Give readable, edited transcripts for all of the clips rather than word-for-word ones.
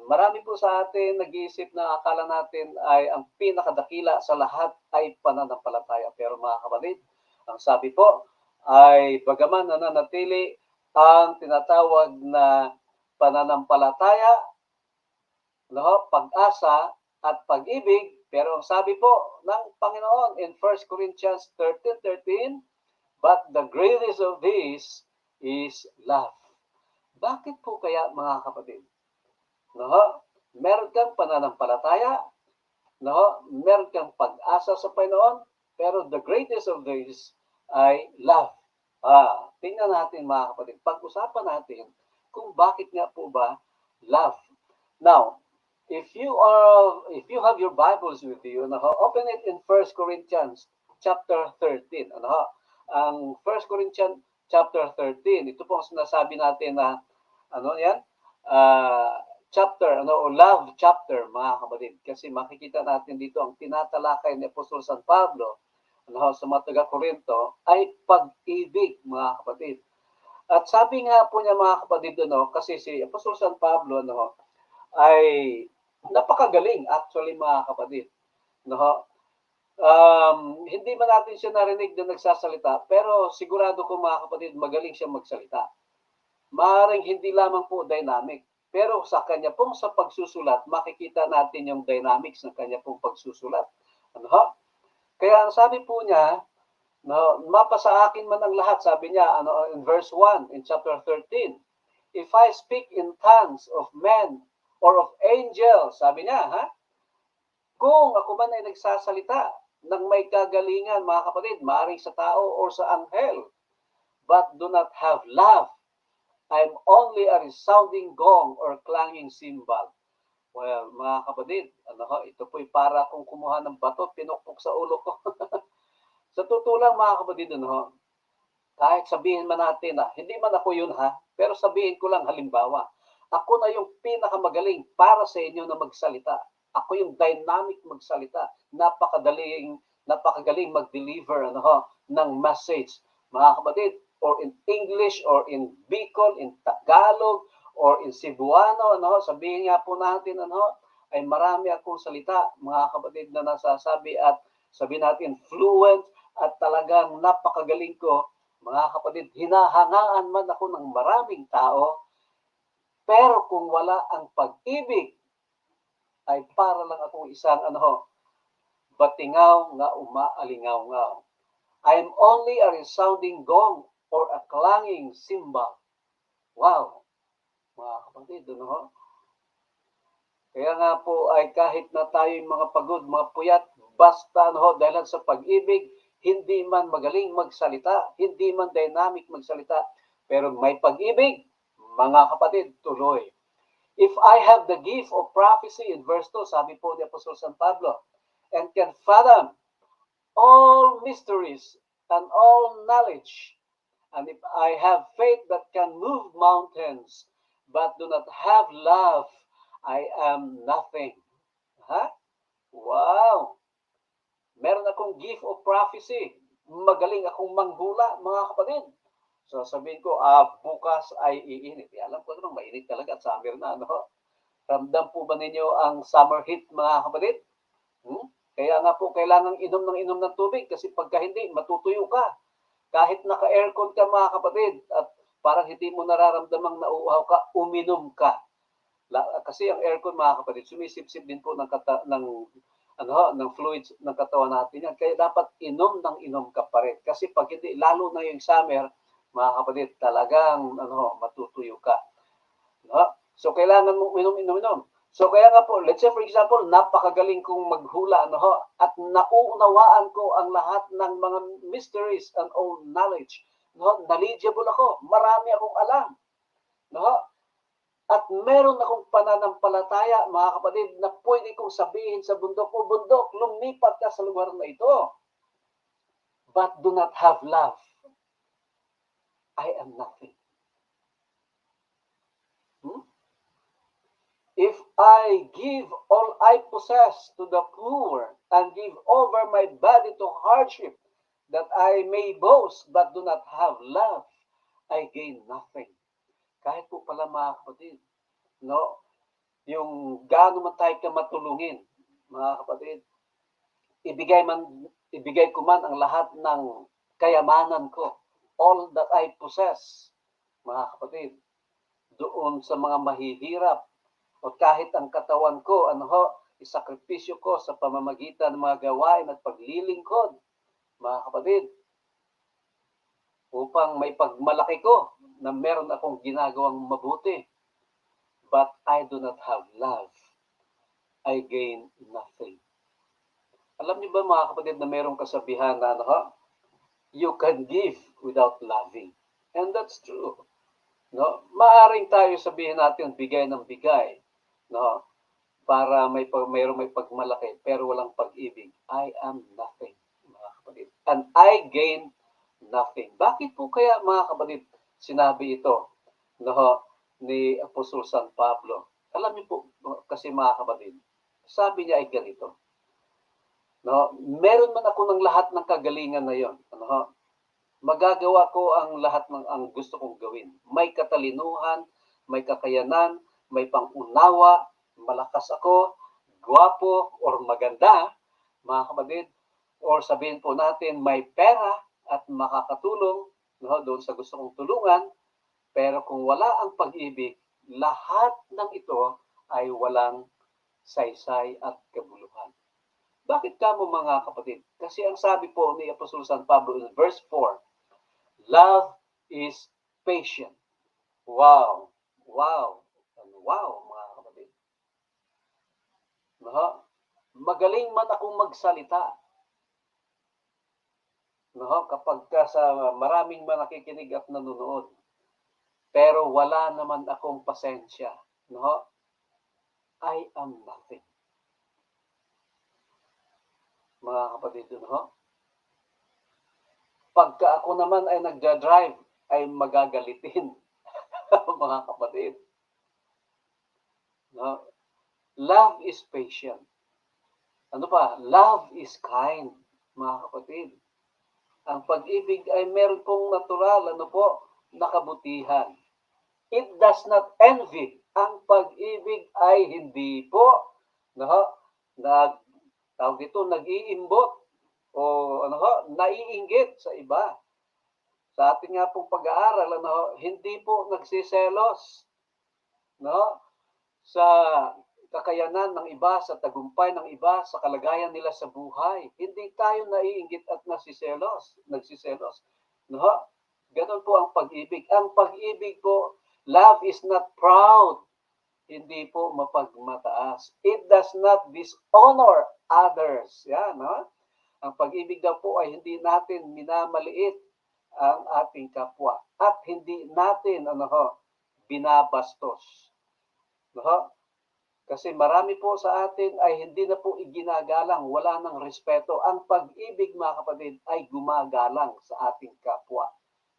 Marami po sa atin nag-iisip na akala natin ay ang pinakadakila sa lahat ay pananampalataya. Pero mga kapatid, ang sabi po ay bagaman nananatili ang tinatawag na pananampalataya, no, pag-asa at pag-ibig, pero ang sabi po ng Panginoon in 1 Corinthians 13:13, but the greatest of these is love. Bakit po kaya mga kapatid? No? Meron kang pananampalataya, no? Meron kang pag-asa sa Panginoon, pero the greatest of these ay love. Tingnan natin mga kapatid, pag-usapan natin kung bakit nga po ba love. Now, if you have your Bibles with you, open it in 1 Corinthians chapter 13. Ang 1 Corinthians chapter 13, ito po ang sinasabi natin na yan? Love chapter, mga kapatid. Kasi makikita natin dito ang tinatalakay ni Apostol San Pablo sa mga taga-Korinto ay pag-ibig, mga kapatid. At sabi nga po niya, mga kapatid, kasi si Apostol San Pablo ay napakagaling actually, mga kapatid. Hindi man natin siya narinig na nagsasalita, pero sigurado ko, mga kapatid, magaling siya magsalita. Maaaring hindi lamang po dynamic, pero sa kanya pong sa pagsusulat, makikita natin yung dynamics ng kanya pong pagsusulat. Kaya ang sabi po niya, mapasa akin man ang lahat, sabi niya in verse 1 in chapter 13. If I speak in tongues of men or of angels, sabi niya, kung ako man ay nagsasalita ng may kagalingan, mga kapatid, maaaring sa tao or sa anghel, but do not have love, I'm only a resounding gong or clanging cymbal. Well, mga kapatid, ito po'y para kung kumuha ng bato, pinukpok sa ulo ko. Sa totoo lang, mga kapatid, kahit sabihin man natin na, hindi man ako yun pero sabihin ko lang halimbawa, ako na yung pinakamagaling para sa inyo na magsalita. Ako yung dynamic magsalita. Napakagaling mag-deliver ng message. Mga kapatid, or in English, or in Bicol, in Tagalog, or in Cebuano, sabihin nga po natin, ay marami akong salita, mga kapatid, na nasasabi at sabihin natin fluent at talagang napakagaling ko, mga kapatid, hinahangaan man ako ng maraming tao, pero kung wala ang pag-ibig, ay para lang akong isang batingaw nga umaalingaw-ngaw. I'm only a resounding gong or a clanging cymbal. Wow! Mga kapatid, Kaya nga po ay kahit na tayo'y mga pagod, mga puyat, basta dahil sa pag-ibig, hindi man magaling magsalita, hindi man dynamic magsalita, pero may pag-ibig, mga kapatid, tuloy. If I have the gift of prophecy, in verse 2, sabi po ni Apostol San Pablo, and can fathom all mysteries and all knowledge, and if I have faith that can move mountains, but do not have love, I am nothing. Wow! Meron akong gift of prophecy. Magaling akong manghula, mga kapatid. So sabihin ko, bukas ay iinit. Alam ko naman, mainit talaga at summer na. Ramdam po ba ninyo ang summer heat, mga kapatid? Kaya nga po, kailangan inom ng tubig kasi pagka hindi, matutuyo ka. Kahit naka-aircon ka, mga kapatid, at parang hindi mo nararamdamang nauuhaw ka, uminom ka. Kasi ang aircon, mga kapatid, sumisip-sip din po ng fluids ng katawan natin yan. Kaya dapat inom ka pa rin. Kasi pag hindi, lalo na yung summer, mga kapatid, talagang matutuyo ka. So kailangan mo inom. So kaya nga po, let's say for example, napakagaling kong maghula at nauunawaan ko ang lahat ng mga mysteries and all knowledge. Knowledgeable ako, marami akong alam. At meron akong pananampalataya, mga kapatid, na pwede kong sabihin sa bundok, o bundok, lumipat ka sa lugar na ito. But do not have love, I am nothing. If I give all I possess to the poor and give over my body to hardship, that I may boast but do not have love, I gain nothing. Kahit po pala, mga kapatid, yung gaano man tayo ka matulungin, mga kapatid, ibigay ko man ang lahat ng kayamanan ko, all that I possess, mga kapatid, doon sa mga mahihirap, o kahit ang katawan ko, isakripisyo ko sa pamamagitan ng mga gawain at paglilingkod, mga kapatid, upang may pagmalaki ko na meron akong ginagawang mabuti. But I do not have love. I gain nothing. Alam niyo ba mga kapatid na merong kasabihan na you can give without loving. And that's true. No? Maaring tayo sabihin natin bigay ng bigay, no? Para mayroong may pagmalaki pero walang pag-ibig. I am nothing, mga kapatid. And I gain nothing. Bakit po kaya mga kapatid sinabi ito, no, ni Apostol San Pablo? Alam niyo po kasi mga kapatid, sabi niya ay ganito. No, meron man ako ng lahat ng kagalingan na 'yon. Magagawa ko ang lahat ng ang gusto kong gawin. May katalinuhan, may kakayanan, may pangunawa, malakas ako, gwapo or maganda, mga kapatid, or sabihin po natin may pera at makakatulong, no, doon sa gusto kong tulungan, pero kung wala ang pag-ibig, lahat ng ito ay walang saysay at kabuluhan. Bakit kamo mga kapatid? Kasi ang sabi po ni Apostol San Pablo in verse 4, love is patient. Wow! Wow! Wow, mga kapatid. Magaling man akong magsalita. Kapag sa maraming man nakikinig at nanonood. Pero wala naman akong pasensya. I am nothing. Mga kapatid, pagka ako naman ay nagja-drive, ay magagalitin. Mga kapatid. Love is patient. Ano pa? Love is kind, mga kapatid. Ang pag-ibig ay meron pong natural, nakabutihan. It does not envy. Ang pag-ibig ay hindi po, nag-iimbot o naiinggit sa iba. Sa ating nga pong pag-aaral, hindi po nagsiselos, sa kakayanan ng iba, sa tagumpay ng iba, sa kalagayan nila sa buhay. Hindi tayo naiinggit at nagsiselos. Ganun po ang pag-ibig. Ang pag-ibig po, love is not proud. Hindi po mapagmataas. It does not dishonor others. Yan, Ang pag-ibig daw po ay hindi natin minamaliit ang ating kapwa at hindi natin binabastos. Kasi marami po sa atin ay hindi na po iginagalang, wala nang respeto. Ang pag-ibig, mga kapatid, ay gumagalang sa ating kapwa.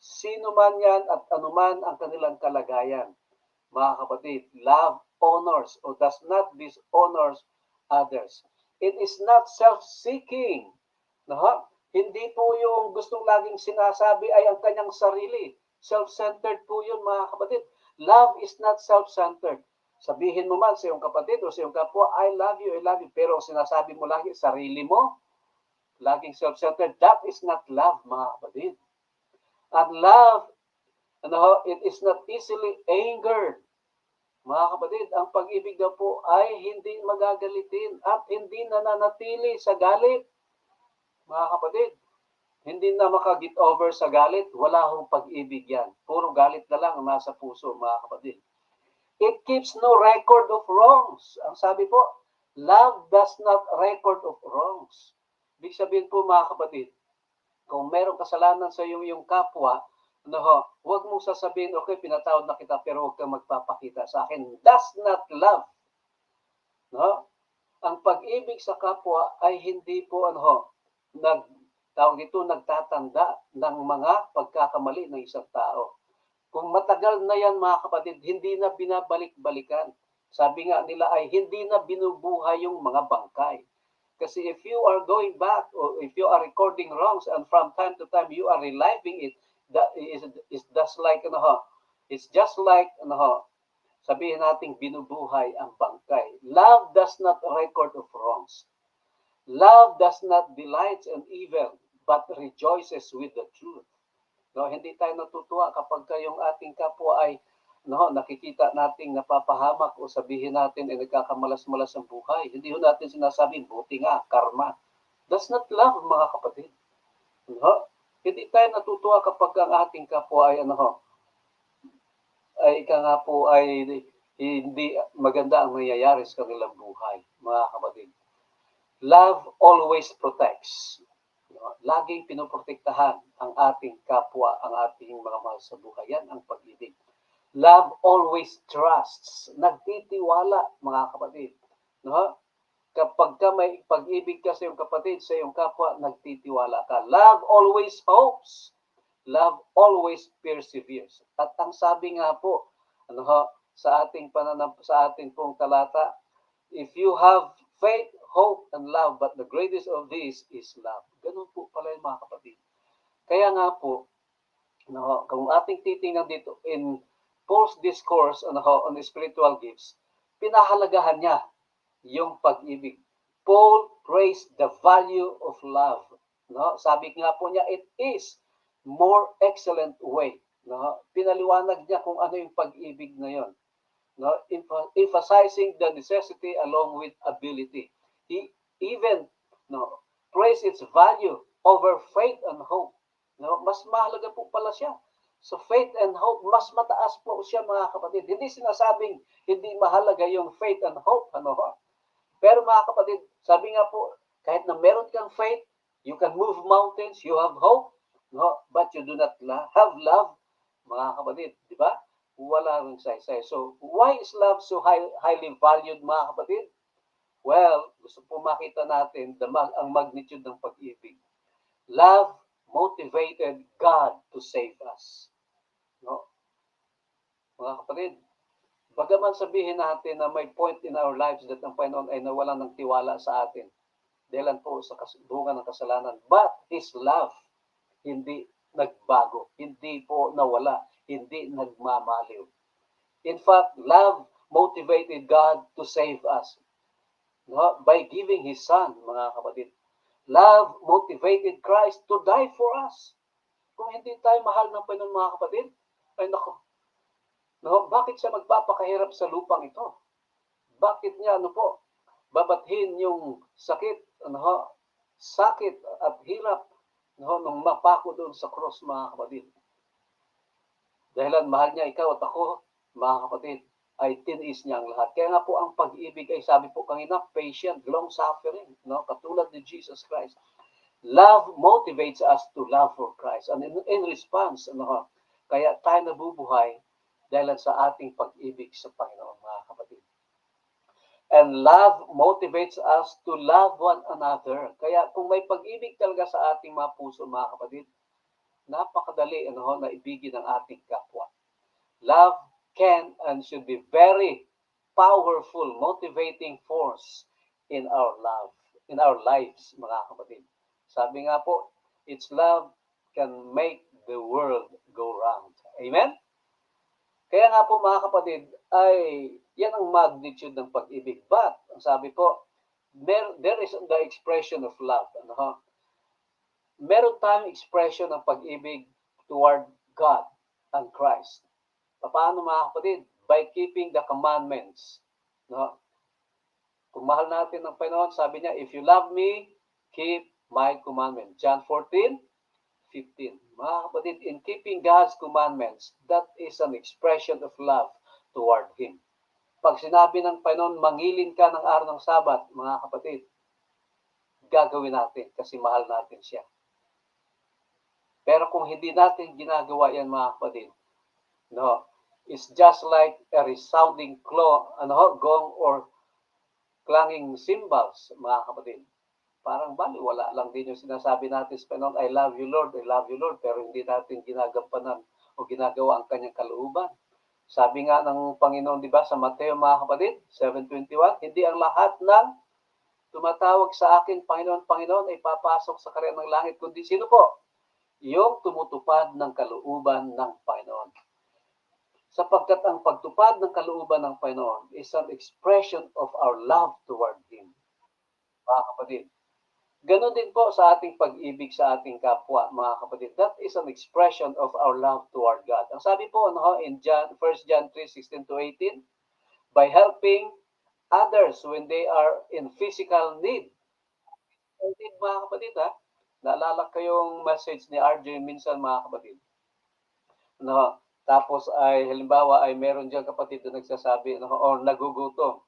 Sino man yan at anuman ang kanilang kalagayan. Mga kapatid, love honors or does not dishonors others. It is not self-seeking. Hindi po yung gustong laging sinasabi ay ang kanyang sarili. Self-centered po yun, mga kapatid. Love is not self-centered. Sabihin mo man sa iyong kapatid o sa iyong kapwa, I love you. Pero sinasabi mo lagi, sarili mo, laging self-centered. That is not love, mga kapatid. And love, it is not easily angered. Mga kapatid, ang pag-ibig daw po ay hindi magagalitin at hindi nananatili sa galit. Mga kapatid, hindi na maka-get over sa galit, wala hong pag-ibig yan. Puro galit na lang ang nasa puso, mga kapatid. It keeps no record of wrongs. Ang sabi po, love does not record of wrongs. Ibig sabihin po, mga kapatid, kung merong kasalanan sa iyong kapwa, huwag mong sasabihin, okay, pinatawad na kita, pero huwag kang magpapakita sa akin. That's not love. Ang pag-ibig sa kapwa ay hindi po, nagtatanda ng mga pagkakamali ng isang tao. Kung matagal na yan, mga kapatid, hindi na binabalik-balikan. Sabi nga nila ay hindi na binubuhay yung mga bangkay. Kasi if you are going back or if you are recording wrongs and from time to time you are reliving it, that is just like sabihin nating binubuhay ang bangkay. Love does not record of wrongs. Love does not delight in evil, but rejoices with the truth. No, hindi tayo natutuwa kapag yung ating kapwa ay nakikita nating napapahamak o sabihin natin ay nagkakamalas-malas ang buhay. Hindi ho natin sinasabing, buti nga, karma. That's not love, mga kapatid. No? Hindi tayo natutuwa kapag ang ating kapwa ay ay ika nga po ay hindi maganda ang nangyayari sa kanilang buhay, mga kapatid. Love always protects. Laging pinoprotektahan ang ating kapwa, ang ating mga mahal sa buhay. Yan ang pag-ibig. Love always trusts. Nagtitiwala, mga kapatid. No? Kapag ka may pag-ibig ka sa iyong kapatid, sa iyong kapwa, nagtitiwala ka. Love always hopes. Love always perseveres. At ang sabi nga po, sa ating sa ating pong talata, if you have faith, hope, and love, but the greatest of these is love. Ganun po pala yung mga kapatid. Kaya nga po, kung ating titingnan dito in Paul's discourse on the spiritual gifts, pinahalagahan niya yung pag-ibig. Paul praised the value of love. Sabi nga po niya, it is more excellent way. Pinaliwanag niya kung ano yung pag-ibig na yon. Emphasizing the necessity along with ability. He even praised its value over faith and hope. Mas mahalaga po pala siya. So faith and hope, mas mataas po siya, mga kapatid. Hindi sinasabing hindi mahalaga yung faith and hope. Pero mga kapatid, sabi nga po, kahit na meron kang faith, you can move mountains, you have hope, but you do not have love, mga kapatid, di ba? Wala rin saysay. So, why is love so highly valued, mga kapatid? Well, gusto po makita natin ang magnitude ng pag-ibig. Love motivated God to save us. Mga kapatid, bagaman sabihin natin na may point in our lives that ang Panginoon ay nawalan ng tiwala sa atin, dahil po sa bunga ng kasalanan, but His love hindi nagbago, hindi po nawala, hindi nagmamaliw. In fact, love motivated God to save us by giving His Son, mga kapatid. Love motivated Christ to die for us. Kung hindi tayo mahal ng Panginoon, mga kapatid, ay bakit siya magpapakahirap sa lupang ito? Bakit niya babathin yung sakit at hirap nung mapako doon sa cross, mga kapatid. Dahilan mahal niya ikaw at ako, mga kapatid, ay tiniis niya ang lahat. Kaya nga po ang pag-ibig ay sabi po kanina, patient, long-suffering, katulad ni Jesus Christ. Love motivates us to love for Christ. And in response, kaya tayo nabubuhay dahil sa ating pag-ibig sa Panginoon, mga kapatid. And love motivates us to love one another. Kaya kung may pag-ibig talaga sa ating mga puso, mga kapatid, napakadali na ibigin ang ating kapwa. Love can and should be very powerful, motivating force in our lives, mga kapatid. Sabi nga po, its love can make the world go round. Amen? Kaya nga po, mga kapatid, ay yan ang magnitude ng pag-ibig. But, ang sabi po, there is the expression of love. Meron tayong expression ng pag-ibig toward God and Christ. Paano, mga kapatid? By keeping the commandments. Kung mahal natin ng Panginoon, sabi niya, if you love me, keep my commandment. John 14:15. Mga kapatid, in keeping God's commandments, that is an expression of love toward Him. Pag sinabi ng Panginoon, mangilin ka ng araw ng Sabat, mga kapatid, gagawin natin kasi mahal natin siya. Pero kung hindi natin ginagawa yan, mga kapatid, it's just like a resounding gong or clanging cymbals, mga kapatid. Parang baliwala lang din yung sinasabi natin sa Panginoon, I love you, Lord, pero hindi natin ginagampanan o ginagawa ang kanyang kalooban. Sabi nga ng Panginoon, di ba, sa Mateo, mga kapatid, 7:21, hindi ang lahat ng tumatawag sa akin, Panginoon, Panginoon, ay papasok sa karyan ng langit, kundi sino po? Yung tumutupad ng kalooban ng Panginoon. Sapagkat ang pagtupad ng kalooban ng Panginoon is an expression of our love toward Him. Mga kapatid, ganoon din po sa ating pag-ibig sa ating kapwa, mga kapatid. That is an expression of our love toward God. Ang sabi po in 1 John 3:16 to 18, by helping others when they are in physical need. Need, mga kapatid, ha? Naalala ko yung message ni RJ minsan, mga kapatid. No, tapos ay halimbawa ay meron diyang kapatid na nagsasabi or nagugutom.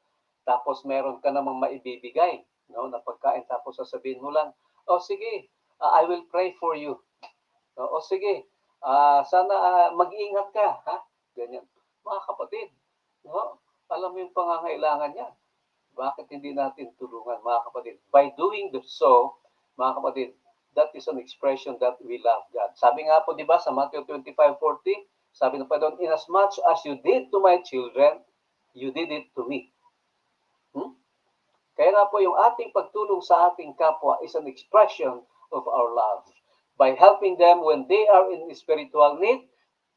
Tapos meron ka namang maibibigay, no, na pagkain, tapos sasabihin mo lang, "Oh sige, I will pray for you." O sige, sana mag-ingat ka, ha? Ganyan. Mga kapatid, no? Alam mo yung pangangailangan niya. Bakit hindi natin tulungan, mga kapatid? By doing so, mga kapatid, that is an expression that we love God. Sabi nga po, di ba, sa Matthew 25:40, sabi ng Panginoon, inasmuch as you did to my children, you did it to me. Kaya nga po, yung ating pagtulong sa ating kapwa is an expression of our love. By helping them when they are in spiritual need,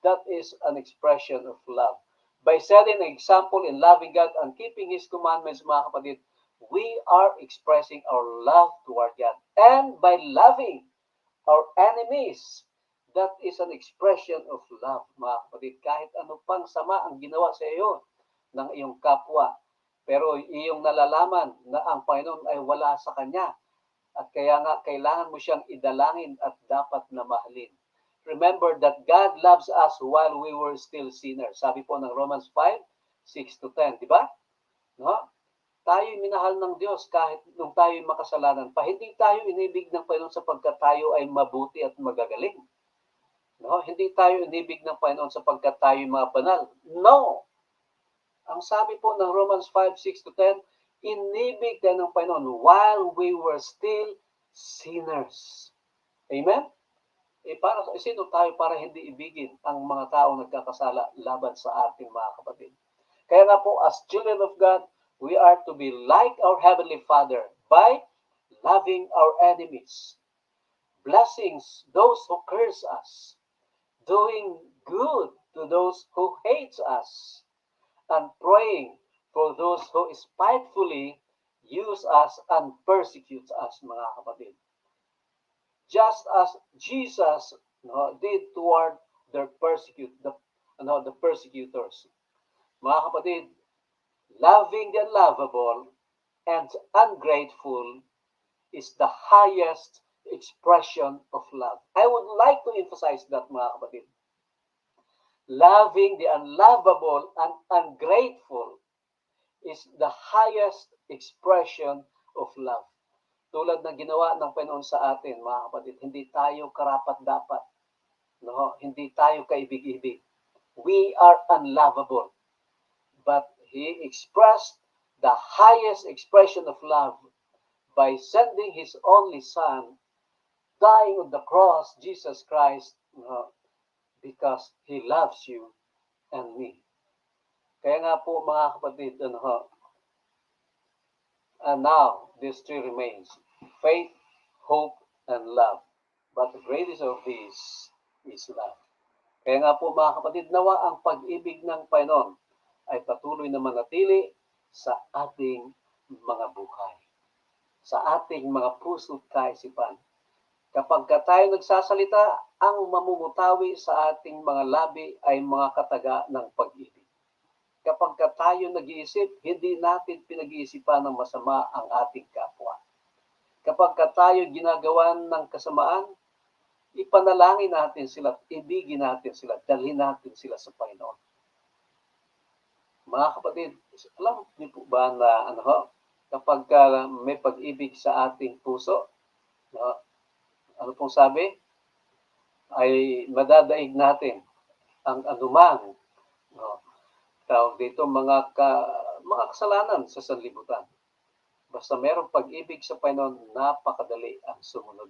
that is an expression of love. By setting an example in loving God and keeping His commandments, mga kapatid, we are expressing our love toward God. And by loving our enemies, that is an expression of love, mga kapatid. Kahit ano pang sama ang ginawa sa iyo ng iyong kapwa, pero iyong nalalaman na ang Panginoon ay wala sa kanya, at kaya nga kailangan mo siyang idalangin at dapat na mahalin. Remember that God loves us while we were still sinners. Sabi po ng Romans 5:6 to 10, di ba? No? Tayo'y minahal ng Diyos kahit nung tayo'y makasalanan pa. Hindi tayo inibig ng Panginoon sapagkat tayo ay mabuti at magagaling. No? Hindi tayo inibig ng Panginoon sapagkat tayo'y mga banal. No! Ang sabi po ng Romans 5:6 to 10, inibig tayo ng Panginoon while we were still sinners. Amen? Sino tayo para hindi ibigin ang mga taong nagkakasala laban sa ating mga kapatid? Kaya nga po, as children of God, we are to be like our Heavenly Father by loving our enemies, blessing those who curse us, doing good to those who hate us, and praying for those who spitefully use us and persecute us, mga kapatid. Just as Jesus did toward the persecutors. Mga kapatid, loving the unlovable and ungrateful is the highest expression of love. I would like to emphasize that, mga kapatid. Loving the unlovable and ungrateful is the highest expression of love. Tulad ng ginawa ng Panginoon sa atin, mga kapatid, hindi tayo karapat-dapat. No? Hindi tayo kaibig-ibig. We are unlovable. But He expressed the highest expression of love by sending His only Son, dying on the cross, Jesus Christ, because He loves you and me. Kaya nga po, mga kapatid, and now, these three remains, faith, hope, and love. But the greatest of these is love. Kaya nga po, mga kapatid, nawa ang pag-ibig ng Panginoon ay patuloy na manatili sa ating mga buhay, sa ating mga puso't kaisipan. Kapag tayo nagsasalita, ang mamumutawi sa ating mga labi ay mga kataga ng pag-ibig. Kapag tayo nag-iisip, hindi natin pinag-iisipan ng masama ang ating kapwa. Kapag tayo ginagawan ng kasamaan, ipanalangin natin sila, ibigin natin sila, dalhin natin sila sa Panginoon. Mga kapatid, alam niyo po ba na kapag may pag-ibig sa ating puso, ano pong sabi? Ay madadaig natin ang anumang tawag dito, mga kasalanan sa sanlibutan. Basta merong pag-ibig sa Panginoon, napakadali ang sumunod.